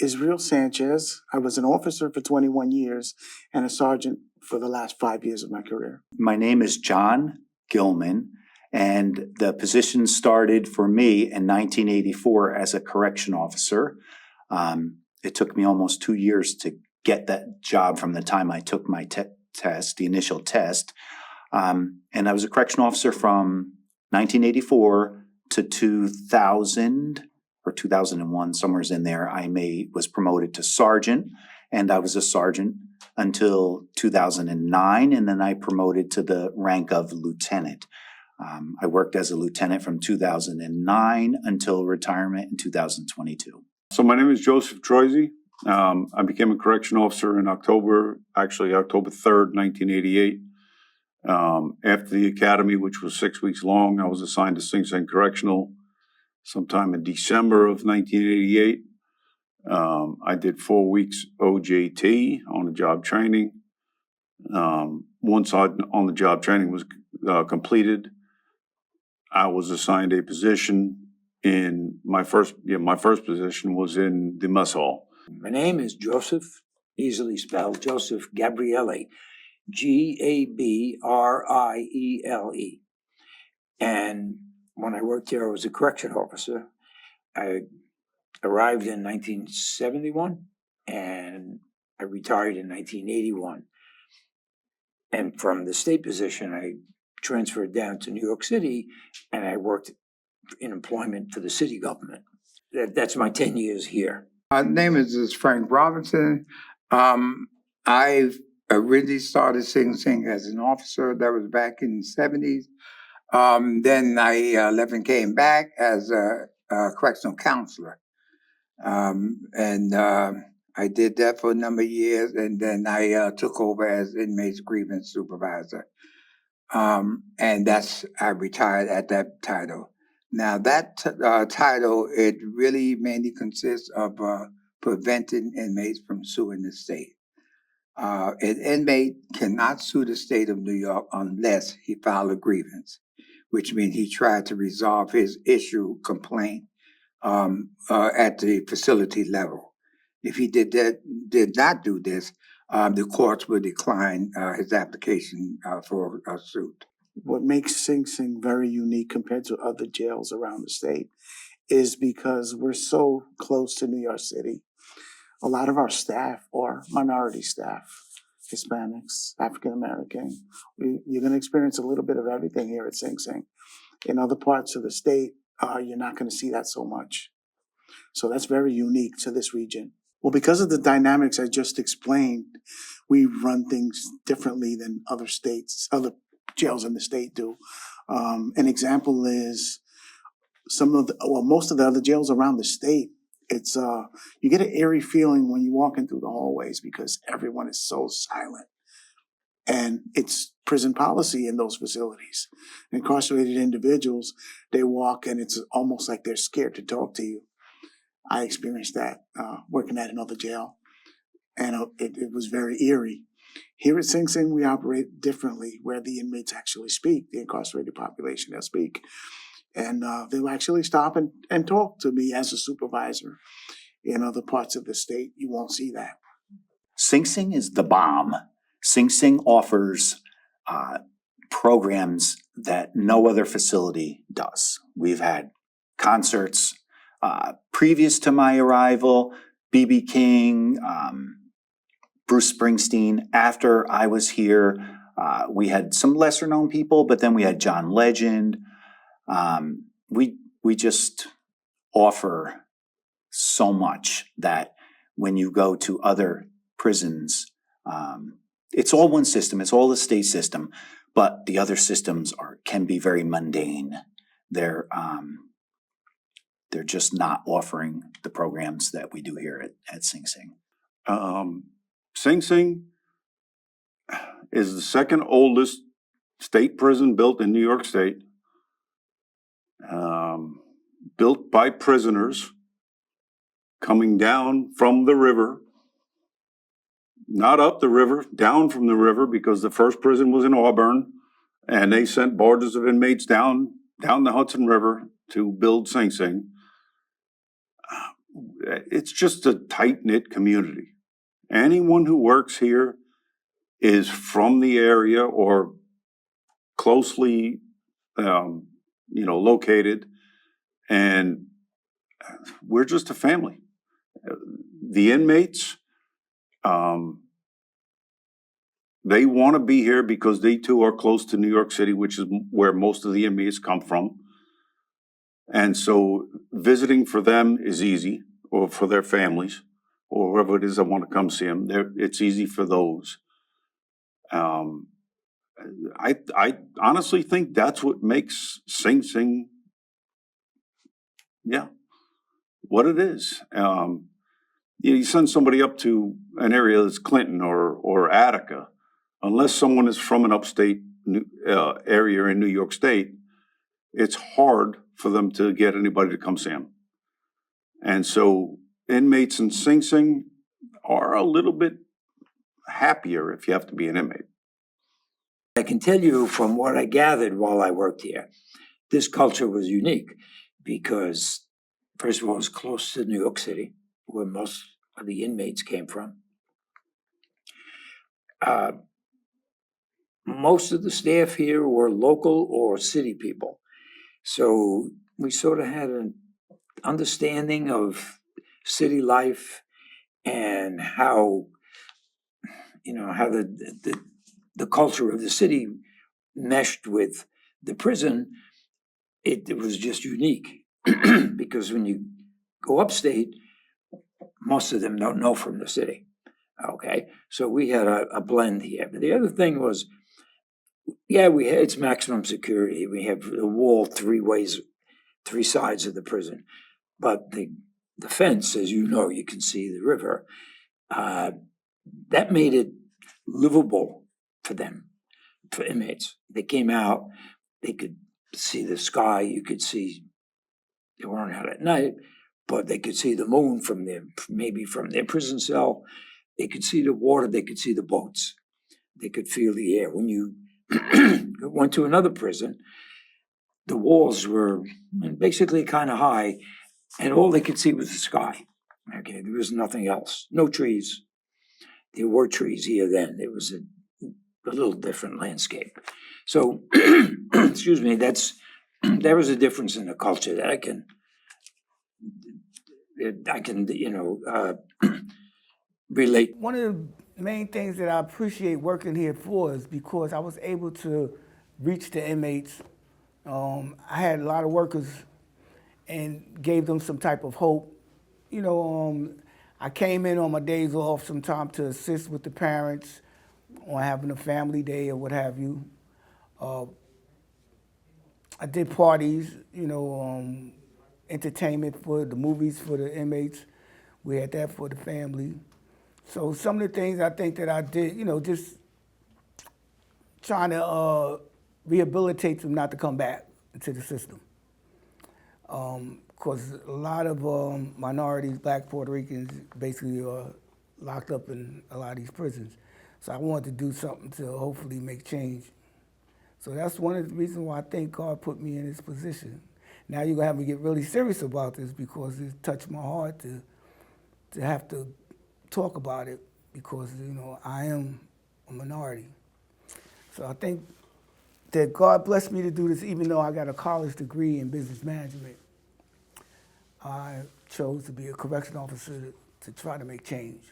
Israel Sanchez. I was an officer for 21 years and a sergeant for the last 5 years of my career. My name is John Gilman, and the position started for me in 1984 as a correction officer. It took me almost 2 years to get that job from the time I took my test, the initial test. And I was a correction officer from 1984 to 2000 or 2001, somewhere's in there. Was promoted to sergeant, and I was a sergeant until 2009, and then I promoted to the rank of lieutenant. I worked as a lieutenant from 2009 until retirement in 2022. So my name is Joseph Troisi. I became a correction officer in October 3rd, 1988. After the academy, which was 6 weeks long, I was assigned to Sing Sing Correctional sometime in December of 1988. I did 4 weeks OJT, on the job training. Once on the job training was completed, I was assigned a position in my first position was in the mess hall. My name is Joseph, easily spelled Joseph Gabriele, Gabriele. And when I worked here, I was a correction officer. I arrived in 1971 and I retired in 1981. And from the state position, I transferred down to New York City and I worked in employment for the city government. That's my 10 years here. My name is Frank Robinson. I originally started Sing Sing as an officer. That was back in the 70s. Then I left and came back as a correctional counselor. I did that for a number of years, and then I took over as inmates grievance supervisor. And I retired at that title. Now that title, it really mainly consists of preventing inmates from suing the state. An inmate cannot sue the state of New York unless he filed a grievance, which means he tried to resolve his complaint at the facility level. If he did not do this, the courts would decline his application for a suit. What makes Sing Sing very unique compared to other jails around the state is because we're so close to New York City. A lot of our staff are minority staff, Hispanics, African American. You're going to experience a little bit of everything here at Sing Sing. In other parts of the state, you're not going to see that so much. So that's very unique to this region. Well, because of the dynamics I just explained, we run things differently than other jails in the state do. An example is most of the other jails around the state. It's you get an eerie feeling when you're walking through the hallways because everyone is so silent. And it's prison policy in those facilities. Incarcerated individuals, they walk and it's almost like they're scared to talk to you. I experienced that working at another jail, and it was very eerie. Here at Sing Sing, we operate differently, where the inmates actually speak, the incarcerated population, they'll speak. And they'll actually stop and talk to me as a supervisor. In other parts of the state, you won't see that. Sing Sing is the bomb. Sing Sing offers programs that no other facility does. We've had concerts previous to my arrival, B.B. King, Bruce Springsteen. After I was here, we had some lesser known people, but then we had John Legend. We just offer so much that when you go to other prisons, it's all one system, it's all the state system, but the other systems can be very mundane. They're just not offering the programs that we do here at Sing Sing. Sing Sing is the second oldest state prison built in New York State. Built by prisoners coming down from the river, not up the river, down from the river, because the first prison was in Auburn, and they sent barges of inmates down the Hudson River to build Sing Sing. it's just a tight-knit community. Anyone who works here is from the area or closely, located, and we're just a family. The inmates, they want to be here because they too are close to New York City, which is where most of the inmates come from. And so visiting for them is easy, or for their families, or whoever it is that want to come see them. It's easy for those. I honestly think that's what makes Sing Sing, what it is. You send somebody up to an area that's Clinton or Attica, unless someone is from an upstate area in New York State, it's hard for them to get anybody to come see them. And so inmates in Sing Sing are a little bit happier if you have to be an inmate. I can tell you from what I gathered while I worked here, this culture was unique because, first of all, it's close to New York City, where most of the inmates came from. Most of the staff here were local or city people. So we sort of had an understanding of city life and how the culture of the city meshed with the prison. It was just unique because when you go upstate, most of them don't know from the city. Okay, so we had a blend here. But the other thing was, it's maximum security. We have the wall 3 ways, 3 sides of the prison. But the fence, as you know, you can see the river. That made it livable for them, for inmates. They came out, they could see the sky. You could see, they weren't out at night, but they could see the moon from their prison cell. They could see the water. They could see the boats. They could feel the air. When you went to another prison, the walls were basically kind of high, and all they could see was the sky. Okay, there was nothing else. No trees. There were trees here then. It was a little different landscape. So, excuse me, there was a difference in the culture that I can relate. One of the main things that I appreciate working here for is because I was able to reach the inmates. I had a lot of workers and gave them some type of hope. I came in on my days off sometime to assist with the parents on having a family day or what have you. I did parties, entertainment for the movies for the inmates. We had that for the family. So some of the things I think that I did, just trying to rehabilitate them not to come back into the system. Because a lot of minorities, Black Puerto Ricans, basically are locked up in a lot of these prisons. So I wanted to do something to hopefully make change. So that's one of the reasons why I think God put me in this position. Now you're gonna have me get really serious about this because it touched my heart to have to talk about it because, I am a minority. So I think that God blessed me to do this even though I got a college degree in business management. I chose to be a correctional officer to try to make change.